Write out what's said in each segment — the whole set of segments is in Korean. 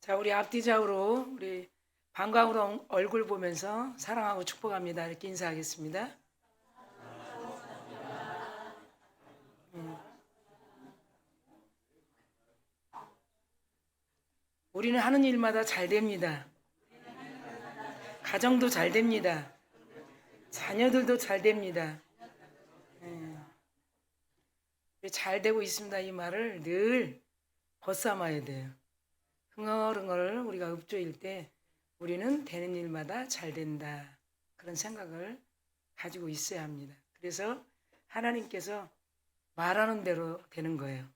자, 우리 앞뒤 좌우로 우리 방광으로 얼굴 보면서 사랑하고 축복합니다. 이렇게 인사하겠습니다. 우리는 하는 일마다 잘 됩니다. 가정도 잘 됩니다. 자녀들도 잘 됩니다. 잘 되고 있습니다. 이 말을 늘 벗삼아야 돼요. 흥얼흥얼 우리가 읊조일 때 우리는 되는 일마다 잘 된다. 그런 생각을 가지고 있어야 합니다. 그래서 하나님께서 말하는 대로 되는 거예요.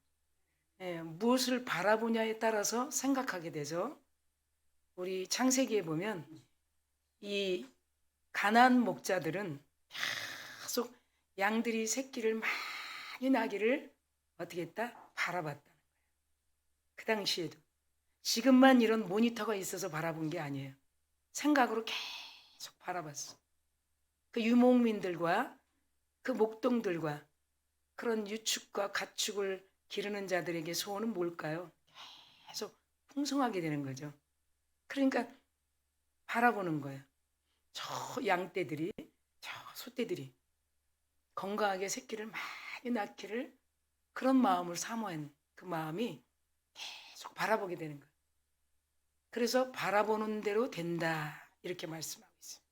무엇을 바라보냐에 따라서 생각하게 되죠. 우리 창세기에 보면 이 가나안 목자들은 계속 양들이 새끼를 많이 나기를 어떻게 했다? 바라봤다는 거예요. 그 당시에도. 지금만 이런 모니터가 있어서 바라본 게 아니에요. 생각으로 계속 바라봤어. 그 유목민들과 그 목동들과 그런 유축과 가축을 기르는 자들에게 소원은 뭘까요? 계속 풍성하게 되는 거죠. 그러니까 바라보는 거예요. 저 양떼들이, 저 소떼들이 건강하게 새끼를 많이 낳기를 그런 마음을 사모한 그 마음이 계속 바라보게 되는 거예요. 그래서 바라보는 대로 된다 이렇게 말씀하고 있어요.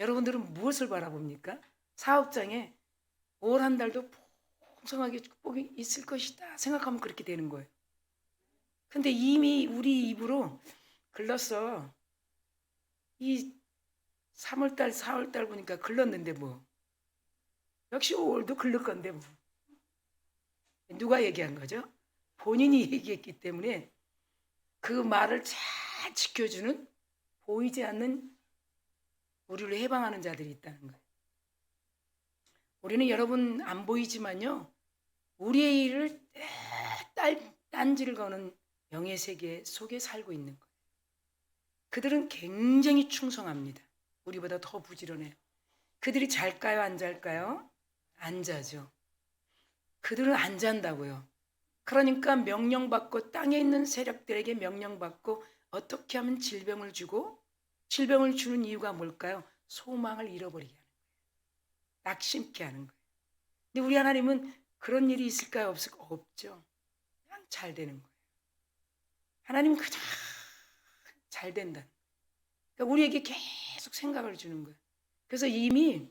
여러분들은 무엇을 바라봅니까? 사업장에 올 한 달도 풍성하게 축복이 있을 것이다 생각하면 그렇게 되는 거예요. 근데 이미 우리 입으로 글렀어. 이 3월달 4월달 보니까 글렀는데 뭐 역시 5월도 글렀 건데 뭐 누가 얘기한 거죠? 본인이 얘기했기 때문에 그 말을 잘 지켜주는 보이지 않는 우리를 해방하는 자들이 있다는 거예요. 우리는 여러분 안 보이지만요, 우리의 일을 딴지를 거는 영예세계 속에 살고 있는 거예요. 그들은 굉장히 충성합니다. 우리보다 더 부지런해요. 그들이 잘까요? 안 잘까요? 안 자죠. 그들은 안 잔다고요. 그러니까 명령받고 땅에 있는 세력들에게 명령받고 어떻게 하면 질병을 주고 질병을 주는 이유가 뭘까요? 소망을 잃어버리게 하는 거예요. 낙심케 하는 거예요. 근데 우리 하나님은 그런 일이 있을까요? 없을까요? 없죠. 그냥 잘 되는 거예요. 하나님은 그냥 잘 된다. 그러니까 우리에게 계속 생각을 주는 거예요. 그래서 이미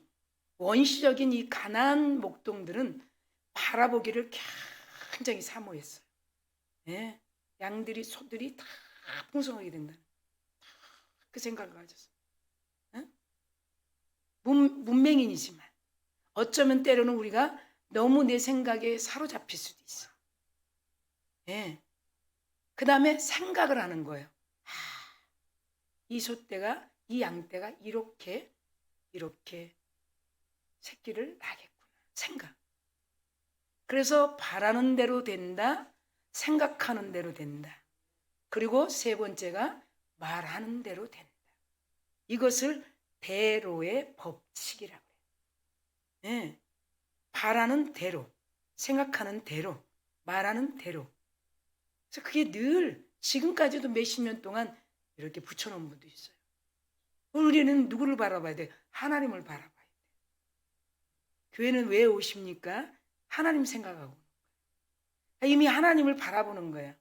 원시적인 이 가나안 목동들은 바라보기를 굉장히 사모했어요. 예? 양들이 소들이 다 풍성하게 된다. 그 생각을 가졌어요. 예? 문맹인이지만 어쩌면 때로는 우리가 너무 내 생각에 사로잡힐 수도 있어. 예. 그 다음에 생각을 하는 거예요. 이 소떼가, 이 양떼가 이렇게 새끼를 낳겠구나. 생각. 그래서 바라는 대로 된다. 생각하는 대로 된다. 그리고 세 번째가 말하는 대로 된다. 이것을 대로의 법칙이라고 해요. 네. 바라는 대로, 생각하는 대로, 말하는 대로. 그래서 그게 늘 지금까지도 몇십 년 동안 이렇게 붙여놓은 분도 있어요. 우리는 누구를 바라봐야 돼? 하나님을 바라봐야 돼. 교회는 왜 오십니까? 하나님 생각하고. 이미 하나님을 바라보는 거야.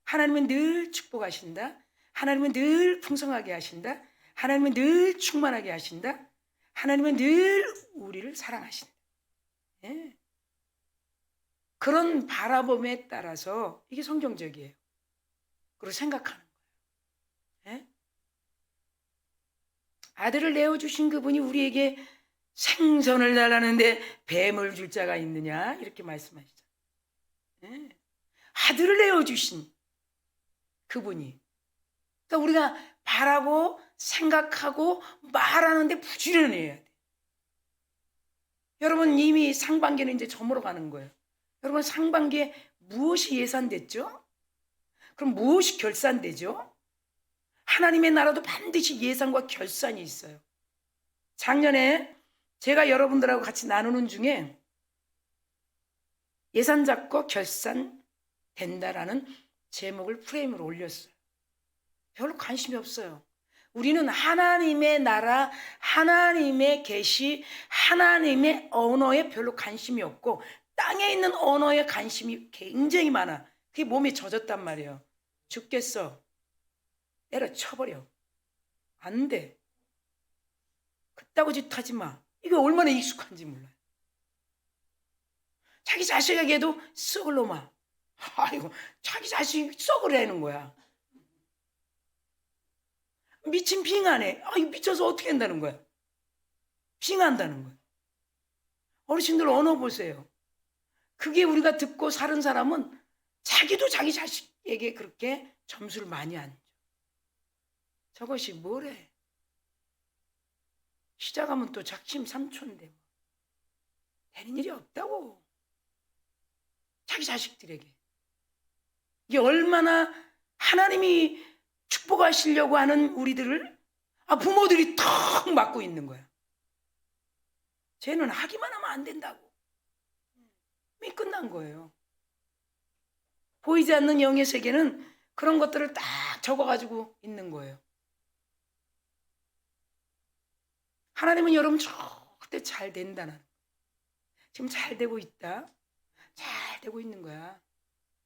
하나님은 늘 축복하신다. 하나님은 늘 풍성하게 하신다. 하나님은 늘 충만하게 하신다. 하나님은 늘 우리를 사랑하신다. 예. 그런 바라봄에 따라서 이게 성경적이에요. 그리고 생각하는 거예요. 예? 아들을 내어주신 그분이 우리에게 생선을 달라는데 뱀을 줄 자가 있느냐 이렇게 말씀하시죠. 예. 아들을 내어주신 그분이, 그러니까 우리가 바라고 생각하고 말하는데 부지런해야 돼. 여러분 이미 상반기는 이제 저물어 가는 거예요. 여러분 상반기에 무엇이 예산됐죠? 그럼 무엇이 결산되죠? 하나님의 나라도 반드시 예산과 결산이 있어요. 작년에 제가 여러분들하고 같이 나누는 중에 예산 잡고 결산 된다라는 제목을 프레임으로 올렸어요. 별로 관심이 없어요. 우리는 하나님의 나라, 하나님의 계시, 하나님의 언어에 별로 관심이 없고 땅에 있는 언어에 관심이 굉장히 많아. 그게 몸에 젖었단 말이에요. 죽겠어. 때려쳐버려. 안 돼. 그따구 짓 하지 마. 이게 얼마나 익숙한지 몰라요. 자기 자식에게도 썩을 놈아. 아이고, 자기 자식이 썩으려는 거야. 미친 빙하네. 이거 미쳐서 어떻게 한다는 거야? 빙한다는 거야. 어르신들 언어 보세요. 그게 우리가 듣고 사는 사람은 자기도 자기 자식에게 그렇게 점수를 많이 안 줘. 저것이 뭐래? 시작하면 또 작심 삼촌인데 뭐. 되는 일이 없다고. 자기 자식들에게. 이게 얼마나 하나님이 축복하시려고 하는 우리들을 부모들이 턱 막고 있는 거야. 쟤는 하기만 하면 안 된다고. 이미 끝난 거예요. 보이지 않는 영의 세계는 그런 것들을 딱 적어가지고 있는 거예요. 하나님은 여러분 절대 잘 된다는, 지금 잘 되고 있다. 잘 되고 있는 거야.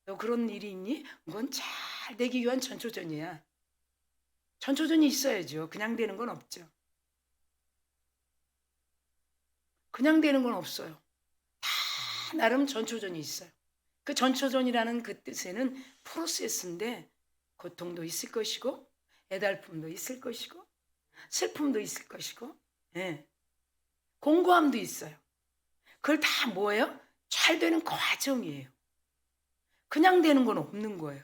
너 그런 일이 있니? 그건 잘 되기 위한 전초전이야. 전초전이 있어야죠. 그냥 되는 건 없죠. 그냥 되는 건 없어요. 다 나름 전초전이 있어요. 그 전초전이라는 그 뜻에는 프로세스인데 고통도 있을 것이고 애달픔도 있을 것이고 슬픔도 있을 것이고 공고함도 있어요. 그걸 다 뭐예요? 잘 되는 과정이에요. 그냥 되는 건 없는 거예요.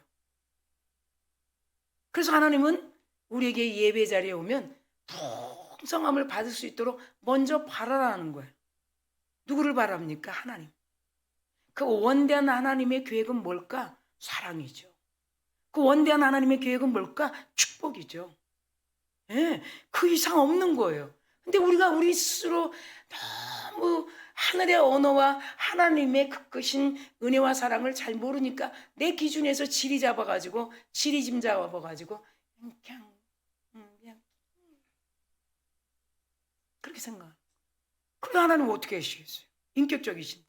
그래서 하나님은 우리에게 예배 자리에 오면 풍성함을 받을 수 있도록 먼저 바라라는 거예요. 누구를 바랍니까? 하나님. 그 원대한 하나님의 계획은 뭘까? 사랑이죠. 그 원대한 하나님의 계획은 뭘까? 축복이죠. 그 이상 없는 거예요. 근데 우리가 우리 스스로 너무 하늘의 언어와 하나님의 그 크신 은혜와 사랑을 잘 모르니까 내 기준에서 지리 잡아가지고 지리짐 잡아가지고 그냥 그렇게 생각. 그래 하나님은 어떻게 하시겠어요? 인격적이신데.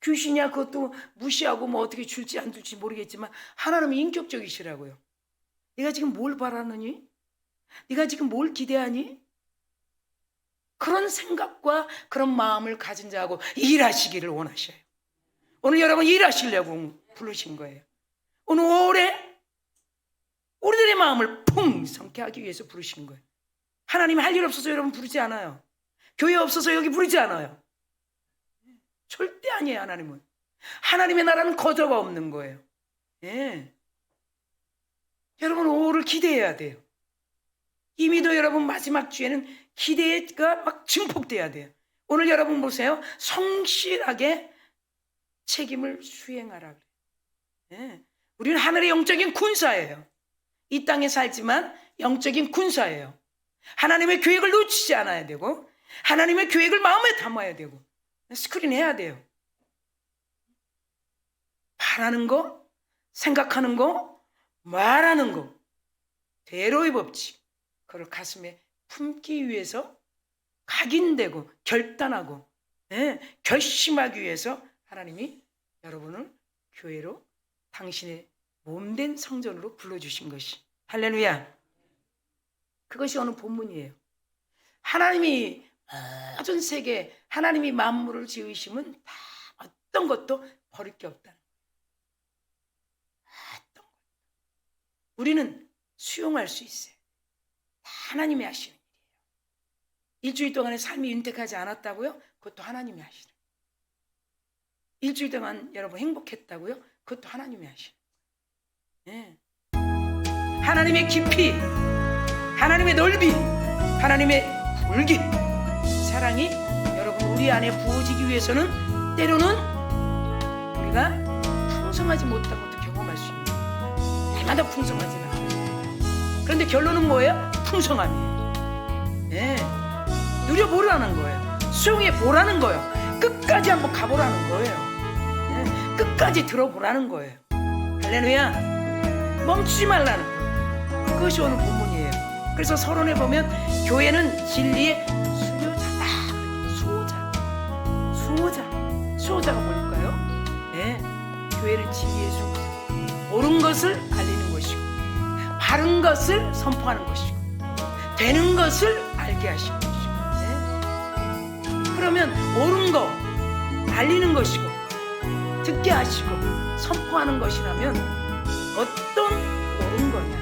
귀신이야 그것도 무시하고 뭐 어떻게 줄지 안 줄지 모르겠지만 하나님은 인격적이시라고요. 네가 지금 뭘 바라느니? 네가 지금 뭘 기대하니? 그런 생각과 그런 마음을 가진 자하고 일하시기를 원하셔요. 오늘 여러분 일하시려고 부르신 거예요. 오늘 오래 우리들의 마음을 풍성케 하기 위해서 부르신 거예요. 하나님이 할 일 없어서 여러분 부르지 않아요. 교회 없어서 여기 부르지 않아요. 절대 아니에요. 하나님은. 하나님의 나라는 거저가 없는 거예요. 여러분 5월을 기대해야 돼요. 이미도 여러분 마지막 주에는 기대가 막 증폭돼야 돼요. 오늘 여러분 보세요. 성실하게 책임을 수행하라 그래요. 우리는 하늘의 영적인 군사예요. 이 땅에 살지만 영적인 군사예요. 하나님의 계획을 놓치지 않아야 되고 하나님의 계획을 마음에 담아야 되고 스크린 해야 돼요. 바라는 거, 생각하는 거, 말하는 거, 대로의 법칙, 그걸 가슴에 품기 위해서 각인되고 결단하고 결심하기 위해서 하나님이 여러분을 교회로 당신의 몸된 성전으로 불러주신 것이 할렐루야. 그것이 오늘 본문이에요. 하나님이 모든 세계 하나님이 만물을 지으심은 다 어떤 것도 버릴 게 없다는 거예요. 어떤 것. 우리는 수용할 수 있어요. 다 하나님이 하시는 일이에요. 일주일 동안의 삶이 윤택하지 않았다고요? 그것도 하나님이 하시는 거예요. 일주일 동안 여러분 행복했다고요? 그것도 하나님이 하시는 거예요. 하나님의 깊이, 하나님의 넓이, 하나님의 굵기, 사랑이 여러분 우리 안에 부어지기 위해서는 때로는 우리가 풍성하지 못한 것도 경험할 수 있는 거예요. 날마다 풍성하지 않아요. 그런데 결론은 뭐예요? 풍성함이에요. 누려보라는 거예요. 수용해 보라는 거예요. 끝까지 한번 가보라는 거예요. 끝까지 들어보라는 거예요. 할렐루야. 멈추지 말라는 거예요. 그것이 오늘 본문이에요. 그래서 서론에 보면 교회는 진리의 수호자다. 수호자가 뭘까요? 네, 교회는 진리의 수호자. 옳은 것을 알리는 것이고, 바른 것을 선포하는 것이고, 되는 것을 알게 하시는 것이고. 네. 그러면 옳은 거 알리는 것이고, 듣게 하시고, 선포하는 것이라면 어떤 옳은 거냐?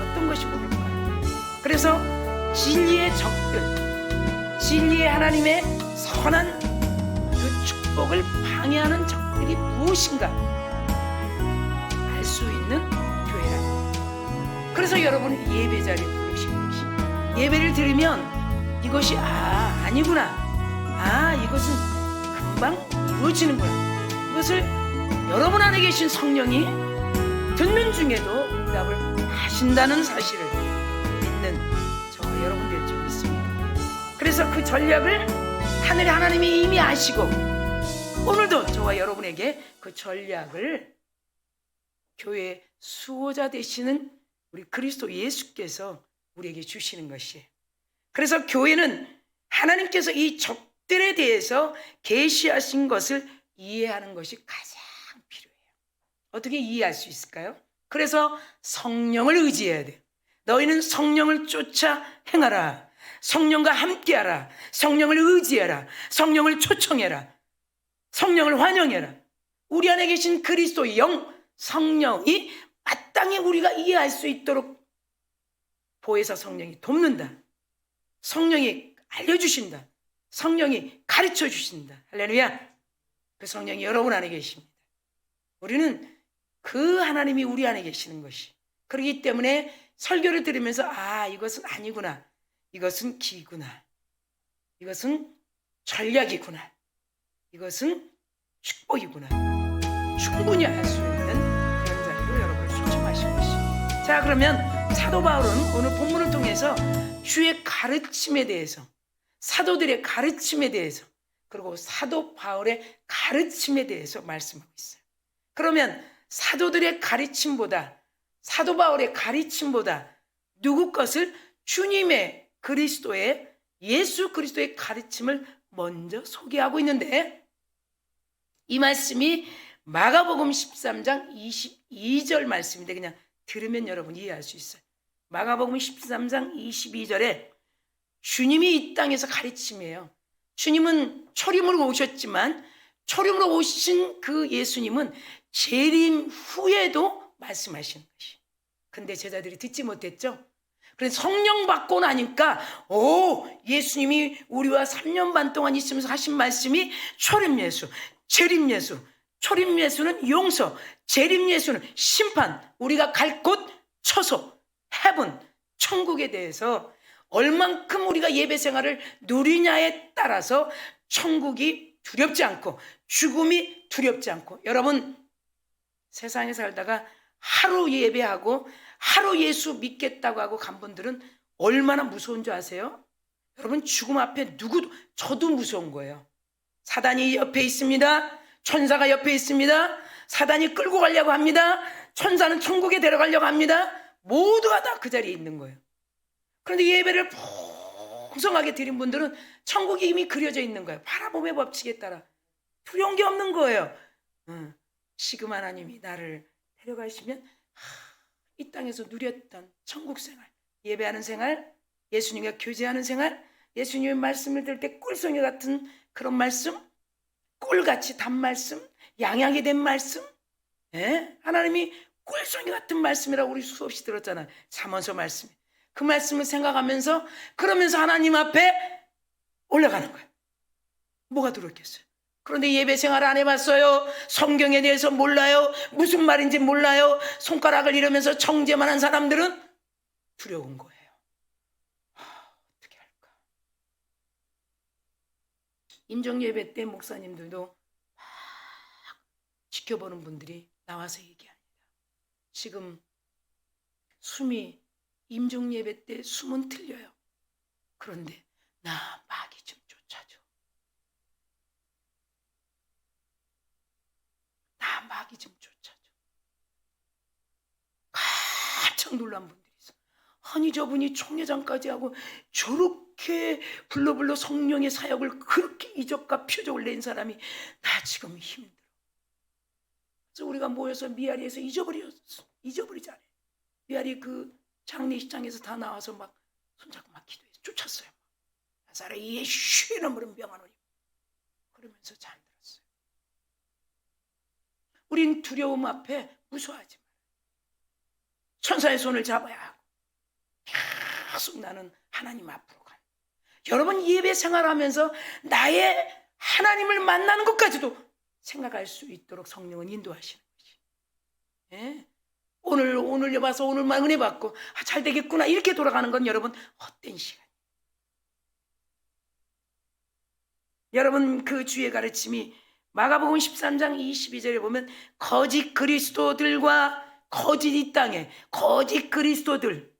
어떤 것이 옳을까요? 그래서 진리의 적들, 진리의 하나님의 선한 그 축복을 방해하는 적들이 무엇인가 알 수 있는 교회라. 그래서 여러분 예배 자리에 부르신 것이, 예배를 들으면 이것이 아니구나, 이것은 금방 이루어지는구나, 이것을 여러분 안에 계신 성령이 듣는 중에도 응답을 하신다는 사실을 믿는 저와 여러분들 좀 있습니다. 그래서 그 전략을 하늘의 하나님이 이미 아시고, 오늘도 저와 여러분에게 그 전략을 교회의 수호자 되시는 우리 그리스도 예수께서 우리에게 주시는 것이에요. 그래서 교회는 하나님께서 이 적들에 대해서 계시하신 것을 이해하는 것이 가장 필요해요. 어떻게 이해할 수 있을까요? 그래서 성령을 의지해야 돼요. 너희는 성령을 쫓아 행하라. 성령과 함께하라. 성령을 의지해라. 성령을 초청해라. 성령을 환영해라. 우리 안에 계신 그리스도 영 성령이 마땅히 우리가 이해할 수 있도록 보혜사 성령이 돕는다. 성령이 알려주신다. 성령이 가르쳐 주신다. 할렐루야. 그 성령이 여러분 안에 계십니다. 우리는 그 하나님이 우리 안에 계시는 것이, 그렇기 때문에 설교를 들으면서 이것은 아니구나, 이것은 기구나, 이것은 전략이구나, 이것은 축복이구나, 충분히 알 수 있는 그런 자리로 여러분을 초청하신 것입니다. 자, 그러면 사도 바울은 오늘 본문을 통해서 주의 가르침에 대해서, 사도들의 가르침에 대해서, 그리고 사도 바울의 가르침에 대해서 말씀하고 있어요. 그러면 사도들의 가르침보다, 사도 바울의 가르침보다 누구 것을? 주님의 그리스도의, 예수 그리스도의 가르침을 먼저 소개하고 있는데, 이 말씀이 마가복음 13장 22절 말씀인데 그냥 들으면 여러분 이해할 수 있어요. 마가복음 13장 22절에 주님이 이 땅에서 가르침이에요. 주님은 초림으로 오셨지만 초림으로 오신 그 예수님은 재림 후에도 말씀하시는 것이. 근데 제자들이 듣지 못했죠. 그래서 성령 받고 나니까 예수님이 우리와 3년 반 동안 있으면서 하신 말씀이 초림 예수, 재림 예수. 초림 예수는 용서, 재림 예수는 심판, 우리가 갈 곳 처소, 헤븐, 천국에 대해서 얼만큼 우리가 예배 생활을 누리냐에 따라서 천국이 두렵지 않고 죽음이 두렵지 않고, 여러분 세상에 살다가 하루 예배하고 하루 예수 믿겠다고 하고 간 분들은 얼마나 무서운 줄 아세요? 여러분 죽음 앞에 저도 무서운 거예요. 사단이 옆에 있습니다. 천사가 옆에 있습니다. 사단이 끌고 가려고 합니다. 천사는 천국에 데려가려고 합니다. 모두가 다 그 자리에 있는 거예요. 그런데 예배를 풍성하게 드린 분들은 천국이 이미 그려져 있는 거예요. 바라봄의 법칙에 따라 두려운 게 없는 거예요. 지금 하나님이 나를 데려가시면 이 땅에서 누렸던 천국 생활, 예배하는 생활, 예수님과 교제하는 생활, 예수님의 말씀을 들을 때 꿀송이 같은 그런 말씀, 꿀같이 단 말씀, 양양이 된 말씀, 하나님이 꿀송이 같은 말씀이라고 우리 수없이 들었잖아요. 잠언서 말씀. 그 말씀을 생각하면서, 그러면서 하나님 앞에 올라가는 거예요. 뭐가 들었겠어요? 그런데 예배 생활 안 해봤어요. 성경에 대해서 몰라요. 무슨 말인지 몰라요. 손가락을 이러면서 정죄만 한 사람들은 두려운 거예요. 어떻게 할까? 임종 예배 때 목사님들도 막 지켜보는 분들이 나와서 얘기합니다. 지금 숨이, 임종 예배 때 숨은 틀려요. 그런데 나 마귀 좀 쫓아줘. 지금 쫓아줘. 깜짝 놀란 분들이 있어. 아니 저분이 총회장까지 하고 저렇게 불러불러 성령의 사역을 그렇게 이적과 표적을 낸 사람이 나 지금 힘들어. 그래서 우리가 모여서 미아리에서 잊어버리잖아요. 미아리 그 장례식장에서 다 나와서 막 손잡고 막 기도해서 쫓았어요. 나사렛 예수 이름으로 명하노니. 그러면서 잠들었어요. 우린 두려움 앞에 무서워하지 마. 천사의 손을 잡아야 하고 계속 나는 하나님 앞으로 가. 여러분 예배 생활하면서 나의 하나님을 만나는 것까지도 생각할 수 있도록 성령은 인도하시는 것이. 예? 오늘 와서 오늘만 은혜 받고 잘 되겠구나 이렇게 돌아가는 건 여러분 헛된 시간. 여러분 그 주의 가르침이 마가복음 13장 22절에 보면 거짓 그리스도들과 거짓 이 땅에 거짓 그리스도들,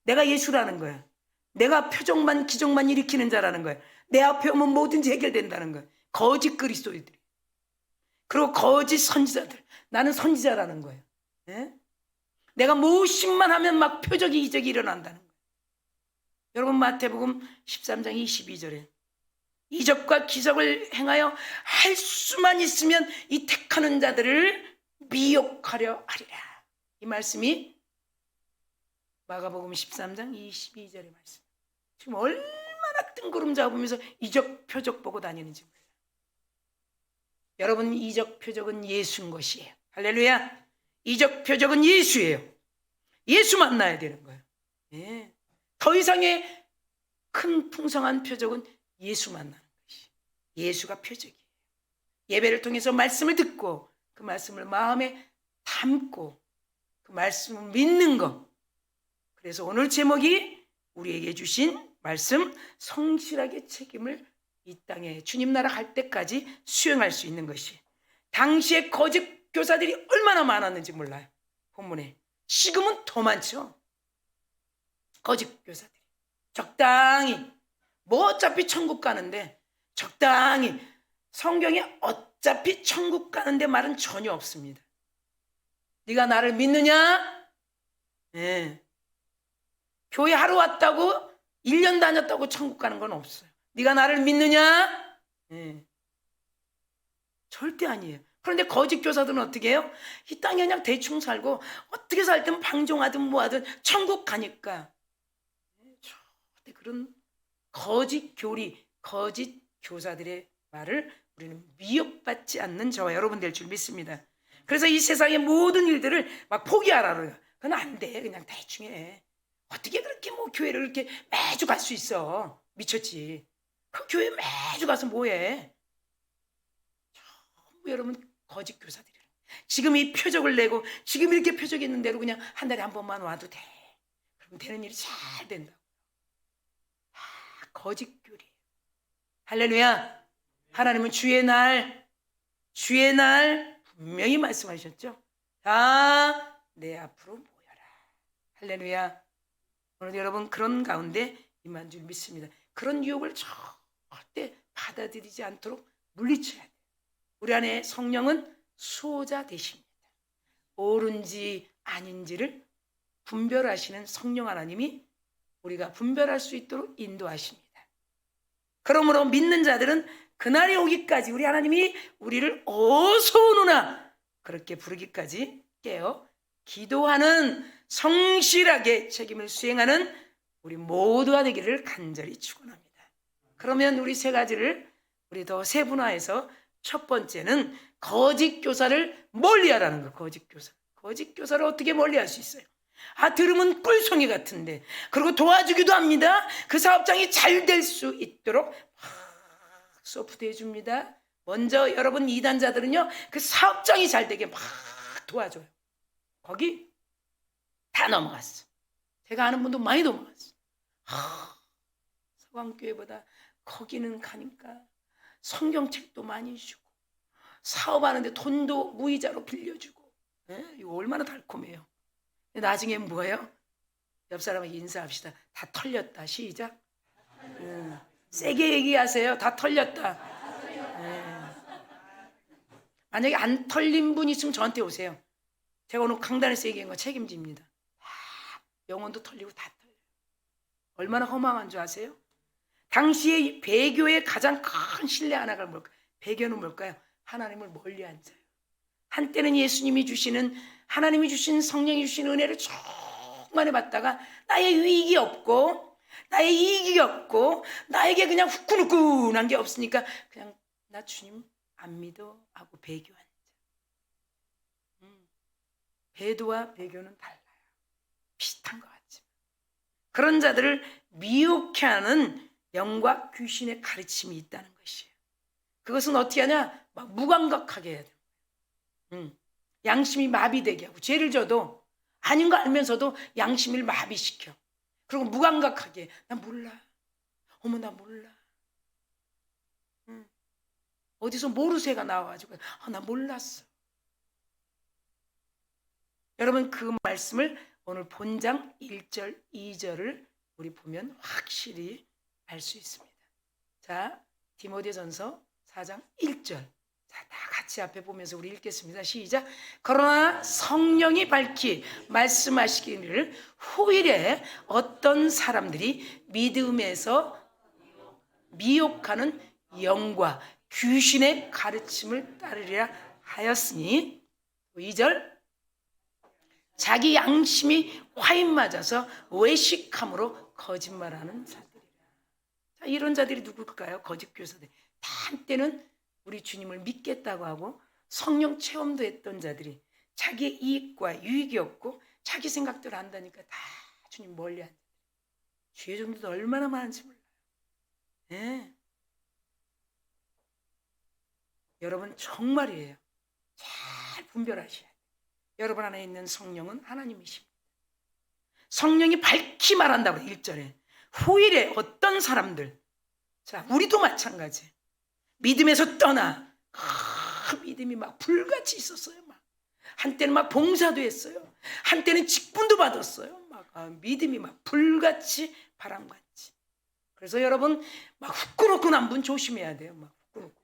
내가 예수라는 거야. 내가 표적만 기적만 일으키는 자라는 거야. 내 앞에 오면 뭐든지 해결된다는 거야. 거짓 그리스도들 그리고 거짓 선지자들. 나는 선지자라는 거예요. 예? 내가 무엇만 하면 막 표적이 이적이 일어난다는 거예요. 여러분 마태복음 13장 22절에 이적과 기적을 행하여 할 수만 있으면 이 택하는 자들을 미혹하려 하리라. 이 말씀이 마가복음 13장 22절의 말씀. 지금 얼마나 뜬구름 잡으면서 이적 표적 보고 다니는지 몰라요. 여러분 이적 표적은 예수인 것이에요. 할렐루야. 이적 표적은 예수예요. 예수 만나야 되는 거예요. 예. 더 이상의 큰 풍성한 표적은 예수 만나는 것이. 예수가 표적이에요. 예배를 통해서 말씀을 듣고 그 말씀을 마음에 담고 그 말씀을 믿는 것. 그래서 오늘 제목이 우리에게 주신 말씀, 성실하게 책임을 이 땅에 주님 나라 갈 때까지 수행할 수 있는 것이. 당시에 거짓 교사들이 얼마나 많았는지 몰라요. 본문에. 지금은 더 많죠. 거짓 교사들이 적당히 뭐 어차피 천국 가는데 적당히, 성경에 어차피 천국 가는데 말은 전혀 없습니다. 네가 나를 믿느냐? 예. 교회 하루 왔다고 1년 다녔다고 천국 가는 건 없어요. 네가 나를 믿느냐? 예. 절대 아니에요. 그런데 거짓 교사들은 어떻게 해요? 이 땅에 그냥 대충 살고 어떻게 살든 방종하든 뭐하든 천국 가니까. 절대 그런 거짓 교리, 거짓 교사들의 말을 우리는 미혹받지 않는 저와 여러분 될 줄 믿습니다. 그래서 이 세상의 모든 일들을 막 포기하라고요. 그건 안 돼. 그냥 대충 해. 어떻게 그렇게 뭐 교회를 이렇게 매주 갈 수 있어? 미쳤지. 그 교회 매주 가서 뭐해? 전부 여러분 거짓 교사들이에요. 지금 이 표적을 내고 지금 이렇게 표적이 있는 대로 그냥 한 달에 한 번만 와도 돼. 그럼 되는 일이 잘 된다고. 거짓 교리. 할렐루야. 하나님은 주의 날 분명히 말씀하셨죠. 다 내 앞으로 모여라. 할렐루야. 오늘 여러분 그런 가운데 임한 줄 믿습니다. 그런 유혹을 절대 받아들이지 않도록 물리쳐야 돼요. 우리 안에 성령은 수호자 되십니다. 옳은지 아닌지를 분별하시는 성령 하나님이 우리가 분별할 수 있도록 인도하십니다. 그러므로 믿는 자들은 그날이 오기까지 우리 하나님이 우리를 어서 오누나 그렇게 부르기까지 깨어 기도하는, 성실하게 책임을 수행하는 우리 모두가 되기를 간절히 축원합니다. 그러면 우리 세 가지를 우리 더 세분화해서 첫 번째는 거짓 교사를 멀리하라는 거. 거짓 교사를 어떻게 멀리할 수 있어요? 들으면 꿀송이 같은데, 그리고 도와주기도 합니다. 그 사업장이 잘 될 수 있도록 소프트 해줍니다. 먼저 여러분 이단자들은요, 그 사업장이 잘 되게 막 도와줘요. 거기 다 넘어갔어. 제가 아는 분도 많이 넘어갔어. 서강교회보다 거기는 가니까 성경책도 많이 주고 사업하는데 돈도 무이자로 빌려주고. 이거 얼마나 달콤해요. 나중에 뭐예요? 옆 사람에게 인사합시다. 다 털렸다. 시작. 세게 얘기하세요. 다 털렸다. 만약에 안 털린 분 있으면 저한테 오세요. 제가 오늘 강단에서 얘기한 거 책임집니다. 영혼도 털리고 다 털려요. 얼마나 허망한 줄 아세요? 당시에 배교의 가장 큰 신뢰 하나가 뭘까요? 배교는 뭘까요? 하나님을 멀리 앉아요. 한때는 예수님이 주시는, 하나님이 주신, 성령이 주신 은혜를 충만히 받다가 나의 유익이 없고 나의 이익이 없고 나에게 그냥 후끈후끈한 게 없으니까 그냥 나 주님 안 믿어 하고 배교 앉아. 배도와 배교는 달라요. 비슷한 것 같지만 그런 자들을 미혹해하는 영과 귀신의 가르침이 있다는 것이에요. 그것은 어떻게 하냐? 막 무감각하게 해야 돼요. 양심이 마비되게 하고, 죄를 져도 아닌 거 알면서도 양심을 마비시켜. 그리고 무감각하게, 나 몰라. 어머, 나 몰라. 어디서 모르쇠가 나와가지고 나 몰랐어. 여러분, 그 말씀을 오늘 본장 1절 2절을 우리 보면 확실히 알 수 있습니다. 자, 디모데전서 4장 1절. 자, 다 같이 앞에 보면서 우리 읽겠습니다. 시작. 그러나 성령이 밝히 말씀하시기를 후일에 어떤 사람들이 믿음에서 미혹하는 영과 귀신의 가르침을 따르리라 하였으니, 2절, 자기 양심이 화인 맞아서 외식함으로 거짓말하는 자들이라. 자, 이런 자들이 누굴까요? 거짓 교사들. 다 한때는 우리 주님을 믿겠다고 하고 성령 체험도 했던 자들이 자기의 이익과 유익이 없고 자기 생각대로 한다니까 다 주님 멀리 앉아. 주의 정도도 얼마나 많은지 몰라요. 네. 여러분, 정말이에요. 잘 분별하셔야 돼요. 여러분 안에 있는 성령은 하나님이십니다. 성령이 밝히 말한다고 1절에. 후일에 어떤 사람들, 자, 우리도 마찬가지. 믿음에서 떠나. 믿음이 막 불같이 있었어요. 막 한때는 막 봉사도 했어요. 한때는 직분도 받았어요. 막 믿음이 막 불같이 바람같이. 그래서 여러분, 막 후끈후끈한 분 조심해야 돼요. 막 후끈후끈.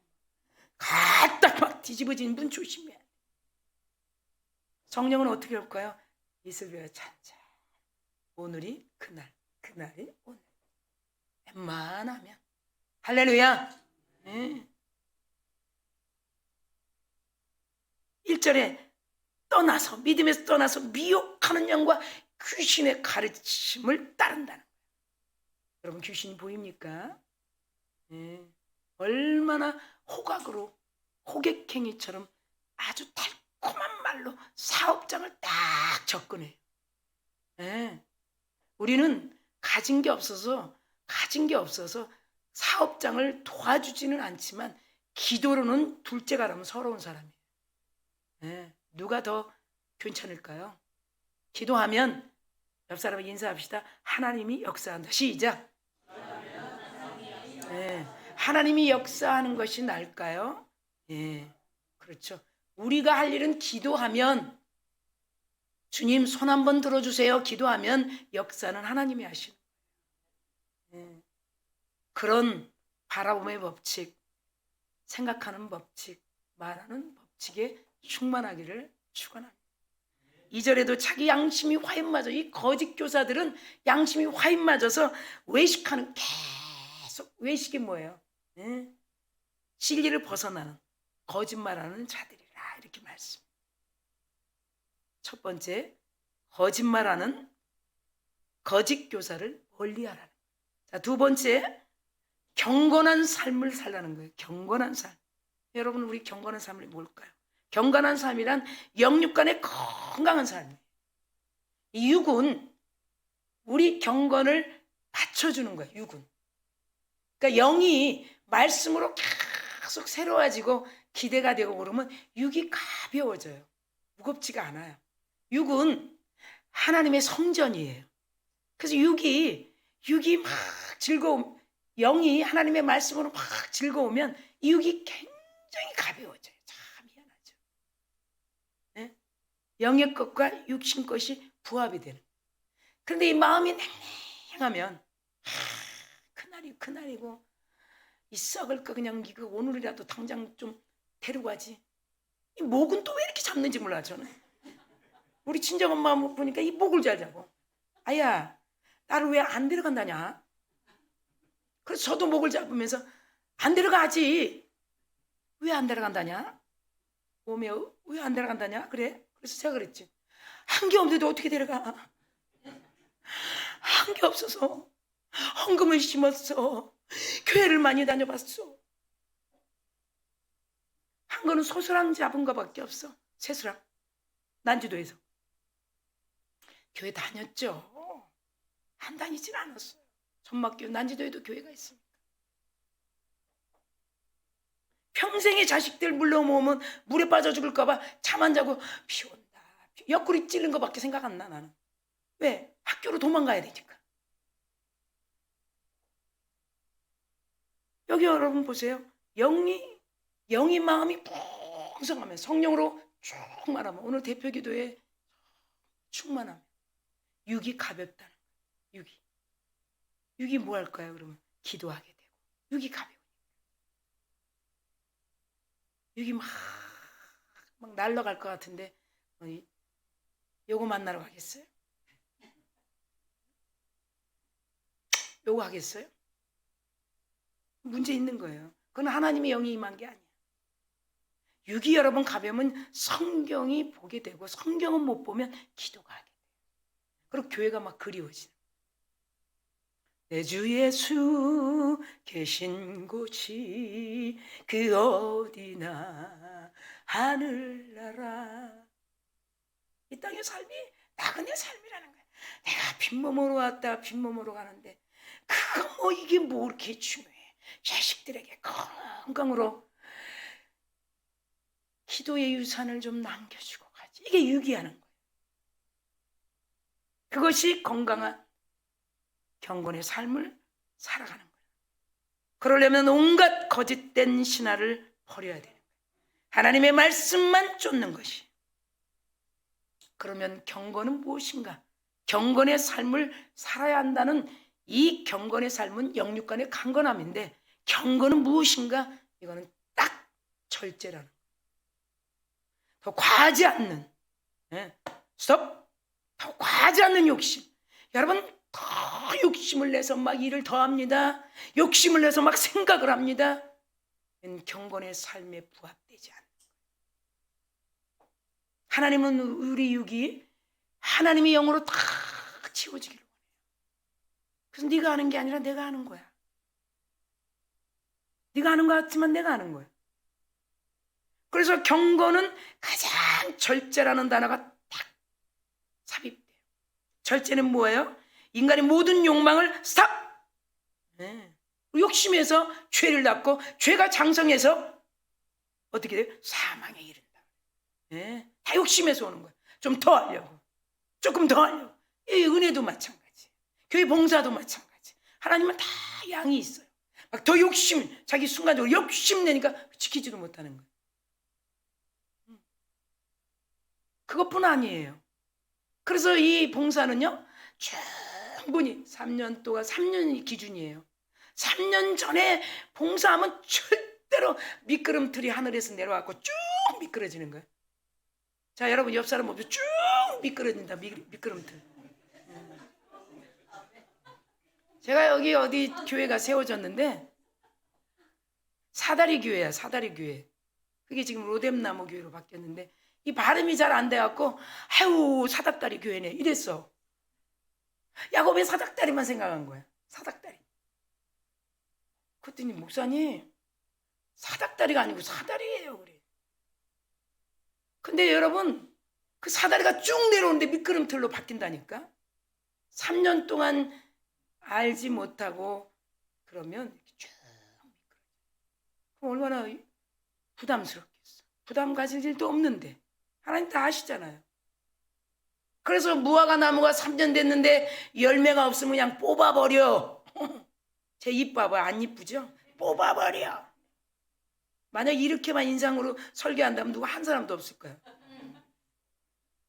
가딱 막 뒤집어진 분 조심해야 돼요. 성령은 어떻게 할까요? 이슬비어 찬찬. 오늘이 그날, 그날이 오늘. 웬만하면. 할렐루야. 네. 1절에 떠나서, 믿음에서 떠나서 미혹하는 영과 귀신의 가르침을 따른다는 거예요. 여러분, 귀신이 보입니까? 네. 얼마나 호각으로, 호객행위처럼 아주 달콤한 말로 사업장을 딱 접근해요. 네. 우리는 가진 게 없어서 사업장을 도와주지는 않지만 기도로는 둘째가라면 서러운 사람이에요. 네. 누가 더 괜찮을까요? 기도하면, 옆 사람에게 인사합시다. 하나님이 역사한다. 시작. 네. 하나님이 역사하는 것이 나을까요? 예, 그렇죠. 우리가 할 일은 기도하면, 주님 손 한번 들어주세요. 기도하면 역사는 하나님이 하시는 거예요. 예. 그런 바라봄의 법칙, 생각하는 법칙, 말하는 법칙에 충만하기를 축원합니다. 2절에도 자기 양심이 화인 맞아. 이 거짓 교사들은 양심이 화인 맞아서 외식하는, 계속 외식이 뭐예요? 네? 진리를 벗어나는, 거짓말하는 자들이라, 이렇게 말씀. 첫 번째, 거짓말하는 거짓 교사를 멀리하라는. 자, 두 번째, 경건한 삶을 살라는 거예요. 경건한 삶. 여러분, 우리 경건한 삶이 뭘까요? 경건한 삶이란 영육 간의 건강한 삶이에요. 이 육은 우리 경건을 받쳐주는 거예요. 육은. 그러니까 영이 말씀으로 계속 새로워지고 기대가 되고 그러면 육이 가벼워져요. 무겁지가 않아요. 육은 하나님의 성전이에요. 그래서 육이 막 즐거움, 영이 하나님의 말씀으로 막 즐거우면 이 육이 굉장히 가벼워져요. 참 희한하죠. 네? 영의 것과 육신 것이 부합이 되는. 그런데 이 마음이 냉랭하면 그날이고 이 썩을 거 그냥 이거 오늘이라도 당장 좀 데리고 가지. 이 목은 또 왜 이렇게 잡는지 몰라 저는. 우리 친정엄마 보니까 이 목을 잘 잡고. 아야, 나를 왜 안 데려간다냐? 그래서 저도 목을 잡으면서 안 데려가지. 왜 안 데려간다냐? 몸에 왜 안 데려간다냐? 그래? 그래서 제가 그랬지. 한 게 없는데 어떻게 데려가? 한 게 없어서 헌금을 심었어. 교회를 많이 다녀봤어. 한 거는 소스랑 잡은 거밖에 없어. 새수랑 난지도에서. 교회 다녔죠. 안 다니진 않았어요. 전막교 난지도에도 교회가 있습니다. 평생의 자식들 물러모으면 물에 빠져 죽을까 봐 잠 안 자고 비 온다. 옆구리 찔른 거밖에 생각 안 나 나는. 왜? 학교로 도망가야 되니까. 여기 여러분 보세요. 영이 마음이 풍성하면 성령으로 충만하면 오늘 대표기도에 충만하면 육이 가볍다는 거예요. 육이 뭐 할까요? 그러면 기도하게 되고 육이 가벼워. 육이 막 날아갈 것 같은데 요거 만나러 가겠어요? 요거 하겠어요? 문제 있는 거예요. 그건 하나님의 영이 임한 게 아니야. 육이 여러분 가벼우면 성경이 보게 되고 성경은 못 보면 기도가 하게 돼요. 그리고 교회가 막 그리워지는. 내 주 예수 계신 곳이 그 어디나 하늘나라. 이 땅의 삶이 나그네 삶이라는 거야. 내가 빈몸으로 왔다 빈몸으로 가는데 그거 뭐 이게 뭐 이렇게 중요해. 자식들에게 건강으로 기도의 유산을 좀 남겨주고 가지. 이게 유기하는 거예요. 그것이 건강한 경건의 삶을 살아가는 거예요. 그러려면 온갖 거짓된 신화를 버려야 되는 거예요. 하나님의 말씀만 쫓는 것이. 그러면 경건은 무엇인가? 경건의 삶을 살아야 한다는 이 경건의 삶은 영육간의 강건함인데 경건은 무엇인가? 이거는 딱 절제라는 거예요. 더 과하지 않는 스톱! 더 과하지 않는 욕심. 여러분 더 욕심을 내서 막 일을 더 합니다. 욕심을 내서 막 생각을 합니다. 경건의 삶에 부합되지 않는 거예요. 하나님은 우리 육이 하나님의 영으로 다 채워지기를 원해요. 그래서 네가 하는 게 아니라 내가 하는 거야. 네가 하는 것 같지만 내가 하는 거야. 그래서 경건은 가장 절제라는 단어가 딱 삽입돼요. 절제는 뭐예요? 인간의 모든 욕망을 스탑! 욕심에서 죄를 낳고 죄가 장성해서 어떻게 돼요? 사망에 이른다. 다 욕심에서 오는 거예요. 좀 더 하려고. 조금 더 하려고. 이 은혜도 마찬가지. 교회 봉사도 마찬가지. 하나님은 다 양이 있어요. 막 더 자기 순간적으로 욕심내니까 지키지도 못하는 거예요. 그것뿐 아니에요. 그래서 이 봉사는요, 충분히 3년 동안, 3년이 기준이에요. 3년 전에 봉사하면 절대로 미끄럼틀이 하늘에서 내려와서 쭉 미끄러지는 거예요. 자, 여러분 옆 사람 보면 쭉 미끄러진다, 미끄럼틀. 제가 여기 어디 교회가 세워졌는데 사다리 교회야, 사다리 교회. 그게 지금 로뎀나무 교회로 바뀌었는데 이 발음이 잘 안 돼갖고 아유 사닥다리 교회네 이랬어. 야곱의 사닥다리만 생각한 거야. 사닥다리. 그랬더니 목사님 사닥다리가 아니고 사다리예요 그래. 근데 여러분 그 사다리가 쭉 내려오는데 미끄럼틀로 바뀐다니까. 3년 동안 알지 못하고 그러면 이렇게 쭉 미끄러져. 그럼 얼마나 부담스럽겠어. 부담 가질 일도 없는데 하나님 다 아시잖아요. 그래서 무화과 나무가 3년 됐는데 열매가 없으면 그냥 뽑아버려. 제 입 봐봐. 안 이쁘죠? 뽑아버려. 만약 이렇게만 인상으로 설계한다면 누가 한 사람도 없을 거야.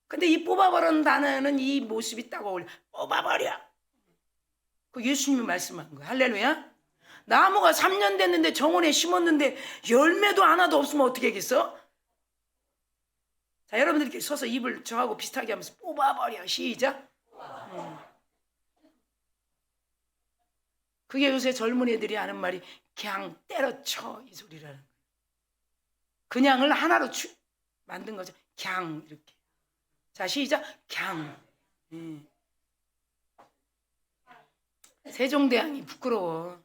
근데 이 뽑아버리는 단어는 이 모습이 딱 어울려. 뽑아버려. 그 예수님이 말씀한 거야. 할렐루야. 나무가 3년 됐는데 정원에 심었는데 열매도 하나도 없으면 어떻게 하겠어? 자, 여러분들 이렇게 서서 입을 저하고 비슷하게 하면서 뽑아버려. 시작. 그게 요새 젊은 애들이 하는 말이 그냥 때려쳐 이 소리라는 거예요. 그냥을 하나로 만든 거죠. 그냥 이렇게. 자, 시작. 그냥. 세종대왕이 부끄러워.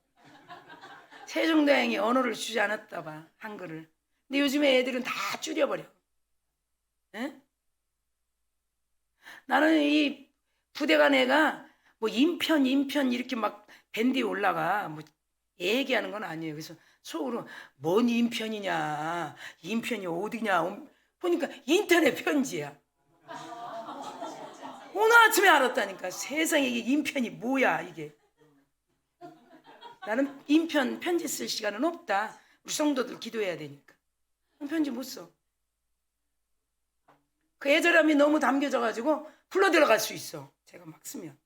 세종대왕이 언어를 주지 않았다 봐, 한글을. 근데 요즘에 애들은 다 줄여버려. 에? 나는 이 부대가 내가 뭐 인편 이렇게 막 밴드에 올라가 뭐 얘기하는 건 아니에요. 그래서 속으로 뭔 인편이냐, 인편이 어디냐 보니까 인터넷 편지야. 오늘 아침에 알았다니까. 세상에 이게 인편이 뭐야 이게. 나는 인편 편지 쓸 시간은 없다. 우리 성도들 기도해야 되니까. 편지 못 써. 그 애절함이 너무 담겨져가지고 불러 들어갈 수 있어. 제가 막 쓰면.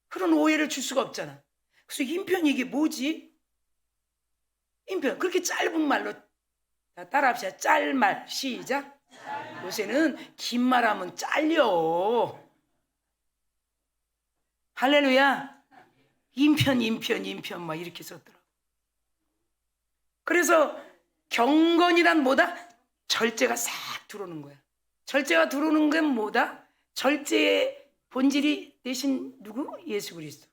그런 오해를 줄 수가 없잖아. 그래서 인편이 이게 뭐지? 인편. 그렇게 짧은 말로. 자, 따라합시다. 짤말. 시작. 요새는 긴 말하면 잘려. 할렐루야. 인편 막 이렇게 썼더라고. 그래서 경건이란 뭐다? 절제가 싹 들어오는 거야. 절제가 들어오는 건 뭐다? 절제의 본질이 되신 누구? 예수 그리스도.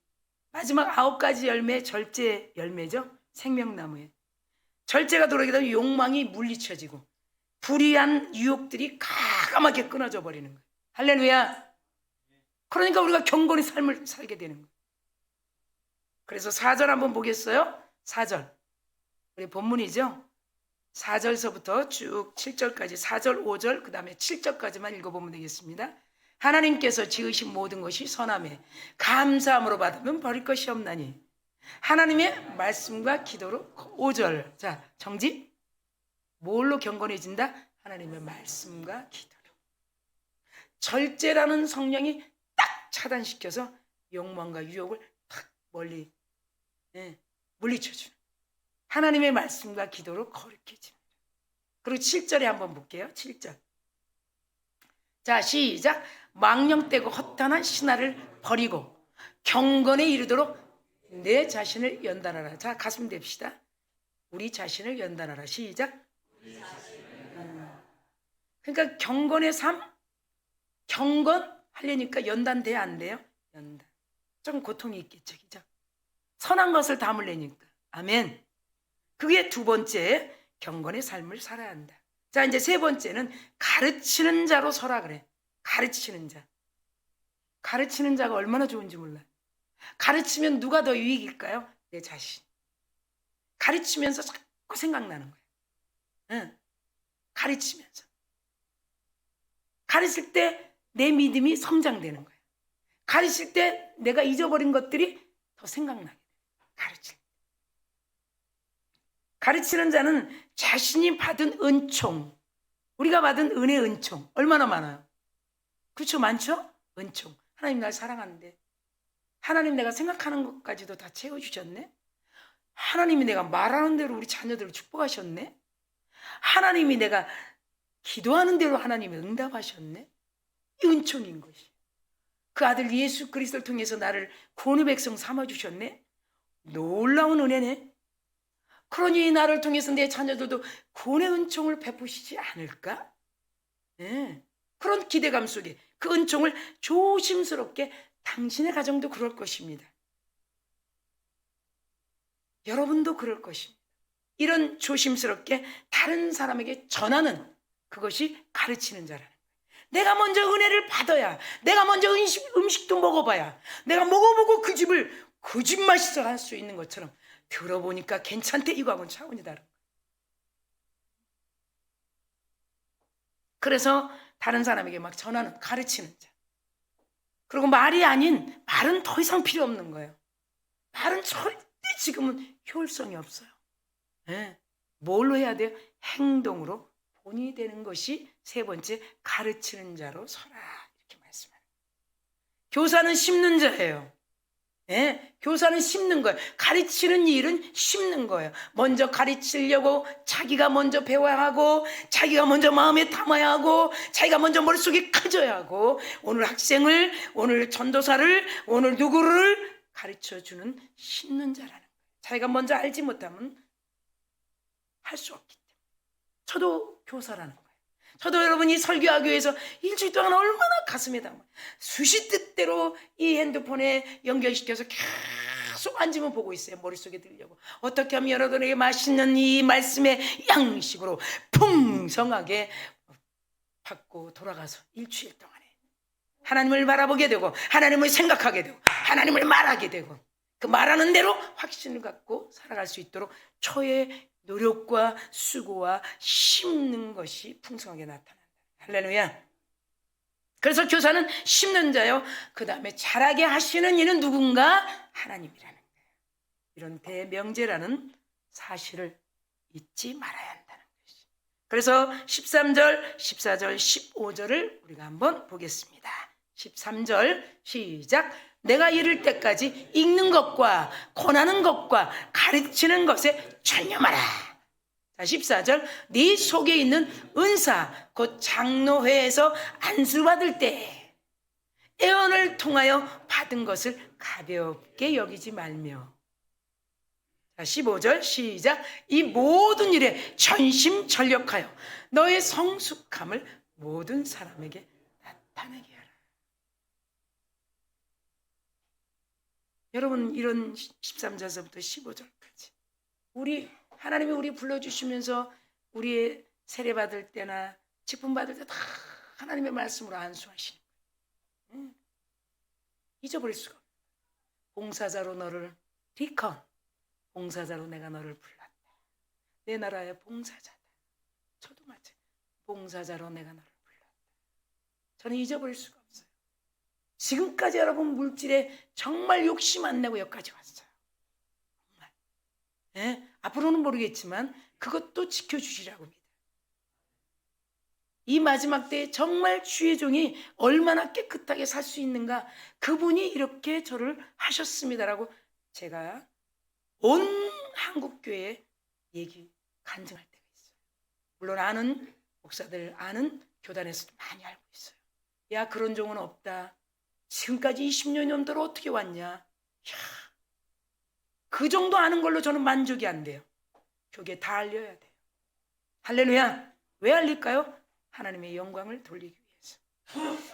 마지막 9가지 열매, 절제 열매죠. 생명나무에. 절제가 들어오게 되면 욕망이 물리쳐지고 불의한 유혹들이 가감하게 끊어져 버리는 거예요. 할렐루야. 그러니까 우리가 경건의 삶을 살게 되는 거예요. 그래서 4절 한번 보겠어요? 4절. 우리 본문이죠? 4절서부터 쭉 7절까지 4절, 5절, 그 다음에 7절까지만 읽어보면 되겠습니다. 하나님께서 지으신 모든 것이 선하매 감사함으로 받으면 버릴 것이 없나니 하나님의 말씀과 기도로 5절. 자, 정지. 뭘로 경건해진다? 하나님의 말씀과 기도로. 절제라는 성령이 딱 차단시켜서 욕망과 유혹을 탁 멀리 물리쳐주는 하나님의 말씀과 기도로 거룩해집니다. 그리고 7절에 한번 볼게요. 7절. 자, 시작. 망령되고 허탄한 신화를 버리고 경건에 이르도록 내 자신을 연단하라. 자, 가슴 댑시다. 우리 자신을 연단하라. 시작. 그러니까 경건의 삶, 경건 하려니까 연단돼야 안 돼요? 연단. 좀 고통이 있겠죠, 그죠? 선한 것을 담으려니까. 아멘. 그게 두 번째, 경건의 삶을 살아야 한다. 자, 이제 세 번째는 가르치는 자로 서라 그래. 가르치는 자. 가르치는 자가 얼마나 좋은지 몰라요. 가르치면 누가 더 유익일까요? 내 자신. 가르치면서 자꾸 생각나는 거예요. 응. 가르치면서. 가르칠 때 내 믿음이 성장되는 거예요. 가르칠 때 내가 잊어버린 것들이 더 생각나게 돼요. 가르칠 때. 가르치는 자는 자신이 받은 은총, 우리가 받은 은혜 은총 얼마나 많아요? 그렇죠? 많죠? 은총. 하나님 날 사랑하는데 하나님 내가 생각하는 것까지도 다 채워주셨네. 하나님이 내가 말하는 대로 우리 자녀들을 축복하셨네. 하나님이 내가 기도하는 대로 하나님이 응답하셨네. 이 은총인 것이. 그 아들 예수 그리스도를 통해서 나를 구원의 백성 삼아주셨네. 놀라운 은혜네. 그러니 나를 통해서 내 자녀들도 구원의 은총을 베푸시지 않을까? 네. 그런 기대감 속에 그 은총을 조심스럽게 당신의 가정도 그럴 것입니다. 여러분도 그럴 것입니다. 이런 조심스럽게 다른 사람에게 전하는 그것이 가르치는 자라는 거예요. 내가 먼저 은혜를 받아야, 내가 먼저 음식도 먹어봐야, 내가 먹어보고 그 집을 그 집 맛있어 할 수 있는 것처럼 들어보니까 괜찮대 이거하고는 차원이 다른 거예요. 그래서 다른 사람에게 막 전하는, 가르치는 자. 그리고 말이 아닌, 말은 더 이상 필요 없는 거예요. 말은 절대 지금은 효율성이 없어요. 네. 뭘로 해야 돼요? 행동으로 본이 되는 것이 세 번째, 가르치는 자로 서라. 이렇게 말씀합니다. 교사는 심는 자예요. 예? 교사는 심는 거예요. 가르치는 일은 심는 거예요. 먼저 가르치려고 자기가 먼저 배워야 하고, 자기가 먼저 마음에 담아야 하고, 자기가 먼저 머릿속에 커져야 하고, 오늘 전도사를, 오늘 누구를 가르쳐주는 심는 자라는 거예요. 자기가 먼저 알지 못하면 할 수 없기 때문에. 저도 교사라는 거예요. 저도 여러분이 설교하기 위해서 일주일 동안 얼마나 가슴에 담아 수십 뜻대로 이 핸드폰에 연결시켜서 계속 앉으면 보고 있어요. 머릿속에 들려고. 어떻게 하면 여러분에게 맛있는 이 말씀의 양식으로 풍성하게 받고 돌아가서 일주일 동안에 하나님을 바라보게 되고, 하나님을 생각하게 되고, 하나님을 말하게 되고, 그 말하는 대로 확신을 갖고 살아갈 수 있도록 저의 노력과 수고와 심는 것이 풍성하게 나타난다. 할렐루야. 그래서 교사는 심는 자요, 그 다음에 자라게 하시는 이는 누군가? 하나님이라는 거예요. 이런 대명제라는 사실을 잊지 말아야 한다는 것이. 그래서 13절, 14절, 15절을 우리가 한번 보겠습니다. 13절 시작. 내가 이를 때까지 읽는 것과 권하는 것과 가르치는 것에 전념하라. 자, 14절. 네 속에 있는 은사 곧 장로회에서 안수받을 때 애언을 통하여 받은 것을 가볍게 여기지 말며. 자, 15절 시작. 이 모든 일에 전심전력하여 너의 성숙함을 모든 사람에게 나타내게 하라. 여러분, 이런 13절서부터 15절까지 하나님이 우리 불러주시면서 우리의 세례 받을 때나 직분 받을 때 다 하나님의 말씀으로 안수하시는 거예요. 잊어버릴 수가 없어요. 봉사자로 너를 리컨, 봉사자로 내가 너를 불렀다. 내 나라의 봉사자다. 저도 마찬가지. 봉사자로 내가 너를 불렀다. 저는 잊어버릴 수가 없어요. 지금까지 여러분 물질에 정말 욕심 안 내고 여기까지 왔어요. 정말. 예? 앞으로는 모르겠지만 그것도 지켜주시라고 믿어요. 이 마지막 때에 정말 주의 종이 얼마나 깨끗하게 살 수 있는가, 그분이 이렇게 저를 하셨습니다라고 제가 온 한국교회에 간증할 때가 있어요. 물론 아는 목사들, 아는 교단에서도 많이 알고 있어요. 야, 그런 종은 없다. 지금까지 20년 넘도록 어떻게 왔냐. 야, 그 정도 아는 걸로 저는 만족이 안 돼요. 교계에 다 알려야 돼요. 할렐루야. 왜 알릴까요? 하나님의 영광을 돌리기 위해서.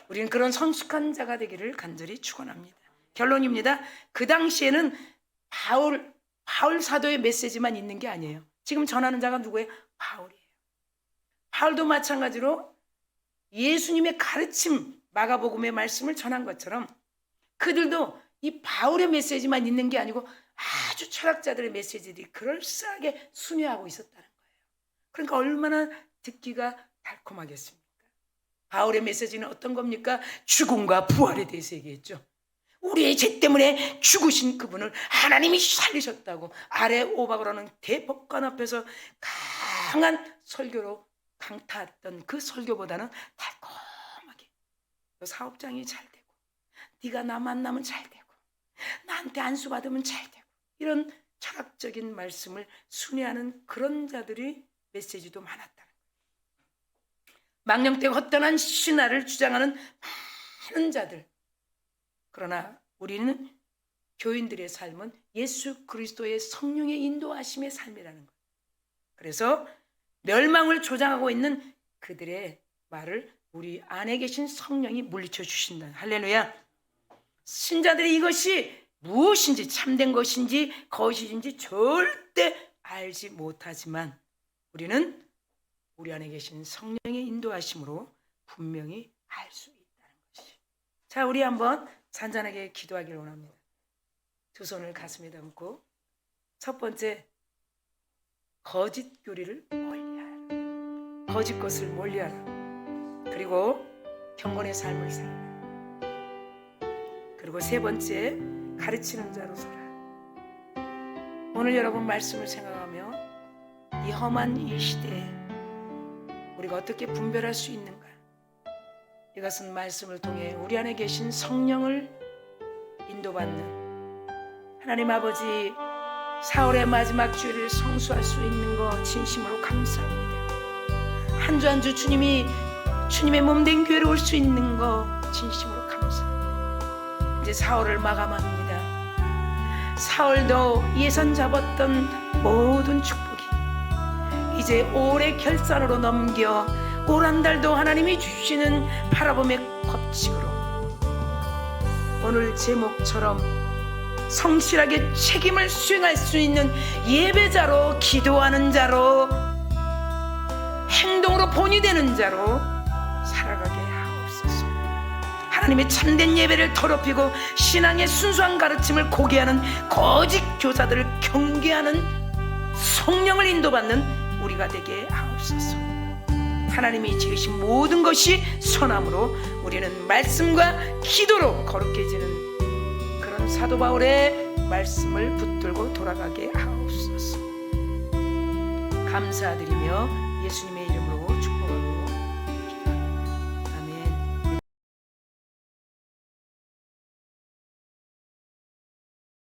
우리는 그런 성숙한 자가 되기를 간절히 축원합니다. 결론입니다. 그 당시에는 바울 사도의 메시지만 있는 게 아니에요. 지금 전하는 자가 누구예요? 바울이에요. 바울도 마찬가지로 예수님의 가르침, 마가복음의 말씀을 전한 것처럼 그들도 이 바울의 메시지만 있는 게 아니고 아주 철학자들의 메시지들이 그럴싸하게 순회하고 있었다는 거예요. 그러니까 얼마나 듣기가 달콤하겠습니까? 바울의 메시지는 어떤 겁니까? 죽음과 부활에 대해서 얘기했죠. 우리의 죄 때문에 죽으신 그분을 하나님이 살리셨다고 아래 오박으로는 대법관 앞에서 강한 설교로 강타했던 그 설교보다는 달콤하게 사업장이 잘 되고, 네가 나 만나면 잘 되고, 나한테 안수 받으면 잘 되고, 이런 철학적인 말씀을 순회하는 그런 자들이 메시지도 많았다는 거예요. 망령되고 헛되는 신화를 주장하는 많은 자들. 그러나 우리는 교인들의 삶은 예수 그리스도의 성령의 인도하심의 삶이라는 거예요. 그래서 멸망을 조장하고 있는 그들의 말을 우리 안에 계신 성령이 물리쳐 주신다. 할렐루야. 신자들이 이것이 무엇인지, 참된 것인지 거짓인지 절대 알지 못하지만 우리는 우리 안에 계신 성령의 인도하심으로 분명히 알 수 있다는 것이. 자, 우리 한번 잔잔하게 기도하기를 원합니다. 두 손을 가슴에 담고, 첫 번째, 거짓 교리를 멀리하라. 거짓 것을 멀리하라. 그리고 경건의 삶을 살라. 그리고 세 번째, 가르치는 자로 서라. 오늘 여러분 말씀을 생각하며 이 험한 이 시대에 우리가 어떻게 분별할 수 있는가? 이것은 말씀을 통해 우리 안에 계신 성령을 인도받는 하나님 아버지, 사월의 마지막 주일을 성수할 수 있는 거 진심으로 감사합니다. 한 주 한 주 주님이 주님의 몸된 교회로 올 수 있는 거 진심으로 감사합니다. 이제 사월을 마감합니다. 사월도 예선 잡았던 모든 축복이 이제 올해 결산으로 넘겨 올 한 달도 하나님이 주시는 바라봄의 법칙으로 오늘 제목처럼 성실하게 책임을 수행할 수 있는 예배자로, 기도하는 자로, 행동으로 본이 되는 자로 살아가게 하옵소서. 하나님의 참된 예배를 더럽히고 신앙의 순수한 가르침을 고개하는 거짓 교사들을 경계하는 성령을 인도받는 우리가 되게 하옵소서. 하나님이 지으신 모든 것이 선함으로 우리는 말씀과 기도로 거룩해지는 그런 사도 바울의 말씀을 붙들고 돌아가게 하옵소서. 감사드리며 예수님의 이름으로